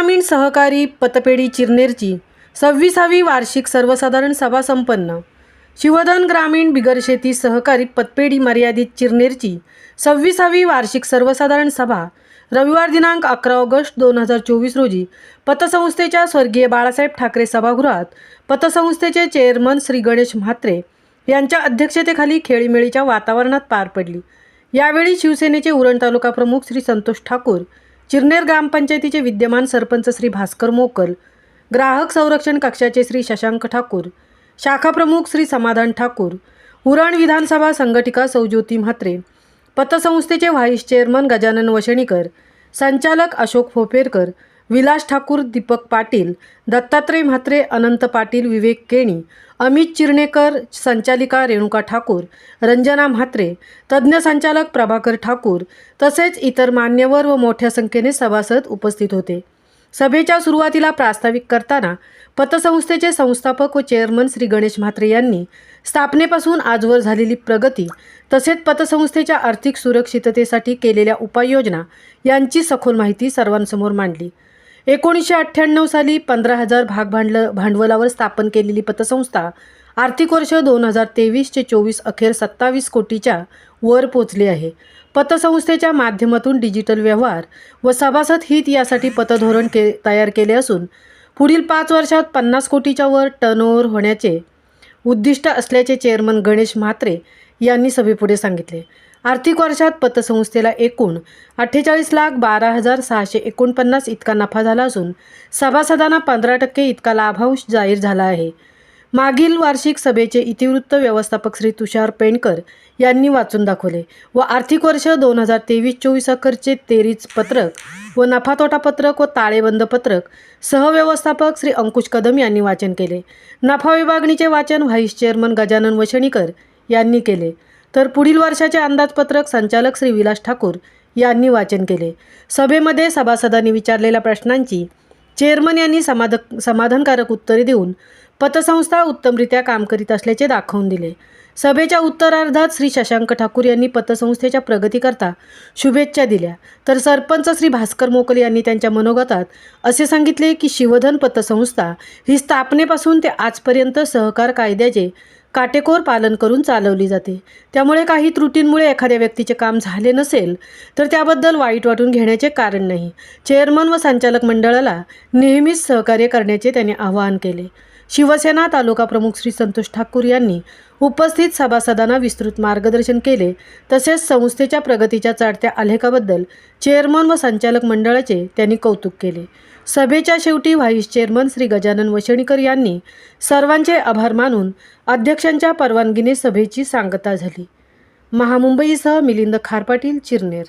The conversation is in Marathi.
ग्रामीण सहकारी पतपेढी चिरनेरची 26वी वार्षिक सर्वसाधारण सभा संपन्न। शिवधन ग्रामीण बिगर शेती सहकारी पतपेढी मर्यादित चिरनेरची 26वी वार्षिक सर्वसाधारण सभा रविवार दिनांक 11 ऑगस्ट 2024 रोजी पतसंस्थेच्या स्वर्गीय बाळासाहेब ठाकरे सभागृहात पतसंस्थेचे चेअरमन श्री गणेश म्हात्रे यांच्या अध्यक्षतेखाली खेळीमेळीच्या वातावरणात पार पडली। यावेळी शिवसेनेचे उरण तालुका प्रमुख श्री संतोष ठाकूर, चिरनेर ग्रामपंचायतीचे विद्यमान सरपंच श्री भास्कर मोकल, ग्राहक संरक्षण कक्षाचे श्री शशांक ठाकूर, शाखा प्रमुख श्री समाधान ठाकूर, उरण विधानसभा संघटिका सौ ज्योती म्हात्रे, पतसंस्थेचे व्हाईस चेअरमन गजानन वशणीकर, संचालक अशोक फोपेरकर, विलास ठाकूर, दीपक पाटील, दत्तात्रय म्हात्रे, अनंत पाटील, विवेक केणी, अमित चिरणेकर, संचालिका रेणुका ठाकूर, रंजना म्हात्रे, तज्ज्ञ संचालक प्रभाकर ठाकूर तसेच इतर मान्यवर व मोठ्या संख्येने सभासद उपस्थित होते। सभेच्या सुरुवातीला प्रास्ताविक करताना पतसंस्थेचे संस्थापक व चेअरमन श्री गणेश म्हात्रे यांनी स्थापनेपासून आजवर झालेली प्रगती तसेच पतसंस्थेच्या आर्थिक सुरक्षिततेसाठी केलेल्या उपाययोजना यांची सखोल माहिती सर्वांसमोर मांडली। 1998 साली 15,000 भागभांडवलावर स्थापन केलेली पतसंस्था आर्थिक वर्ष 2023 ते 24 अखेर 27 कोटीच्या वर पोचली आहे। पतसंस्थेच्या माध्यमातून डिजिटल व्यवहार व सभासद हित यासाठी पतधोरण तयार केले असून पुढील 5 वर्षात 50 कोटीच्या वर टर्नओव्हर होण्याचे उद्दिष्ट असल्याचे चेअरमन गणेश म्हात्रे यांनी सभेपुढे सांगितले। आर्थिक वर्षात पतसंस्थेला एकूण 48,12,649 इतका नफा झाला असून सभासदांना 15% इतका लाभांश जाहीर झाला आहे। मागील वार्षिक सभेचे इतिवृत्त व्यवस्थापक श्री तुषार पेंडकर यांनी वाचून दाखवले व आर्थिक वर्ष 2023-24 अखेरचे 23 पत्रक व नफा तोटा पत्रक व ताळेबंद पत्रक सहव्यवस्थापक श्री अंकुश कदम यांनी वाचन केले। नफा विभागणीचे वाचन व्हाईस चेअरमन गजानन वशणीकर यांनी केले तर पुढील वर्षाचे अंदाजपत्रक संचालक श्री विलास ठाकूर यांनी वाचन केले। सभेमध्ये सभासदांनी विचारलेल्या प्रश्नांची चेअरमन यांनी समाधानकारक उत्तरे देऊन पतसंस्था उत्तमरित्या काम करीत असल्याचे दाखवून दिले। सभेच्या उत्तरार्धात श्री शशांक ठाकूर यांनी पतसंस्थेच्या प्रगतीकरता शुभेच्छा दिल्या तर सरपंच श्री भास्कर मोकल यांनी त्यांच्या मनोगतात असे सांगितले की शिवधन पतसंस्था ही स्थापनेपासून ते आजपर्यंत सहकार कायद्याचे काटेकोर पालन करून चालवली जाते। त्यामुळे काही त्रुटींमुळे एखाद्या व्यक्तीचे काम झाले नसेल तर त्याबद्दल वाईट वाटून घेण्याचे कारण नाही। चेअरमन व संचालक मंडळाला नेहमीच सहकार्य करण्याचे त्यांनी आवाहन केले। शिवसेना तालुका प्रमुख श्री संतोष ठाकूर यांनी उपस्थित सभासदांना विस्तृत मार्गदर्शन केले तसेच संस्थेच्या प्रगतीच्या चढत्या आलेखाबद्दल चेअरमन व संचालक मंडळाचे त्यांनी कौतुक केले। सभेच्या शेवटी व्हाईस चेअरमन श्री गजानन वशणीकर यांनी सर्वांचे आभार मानून अध्यक्षांच्या परवानगीने सभेची सांगता झाली। महामुंबईसह मिलिंद खारपाटील, चिरनेर।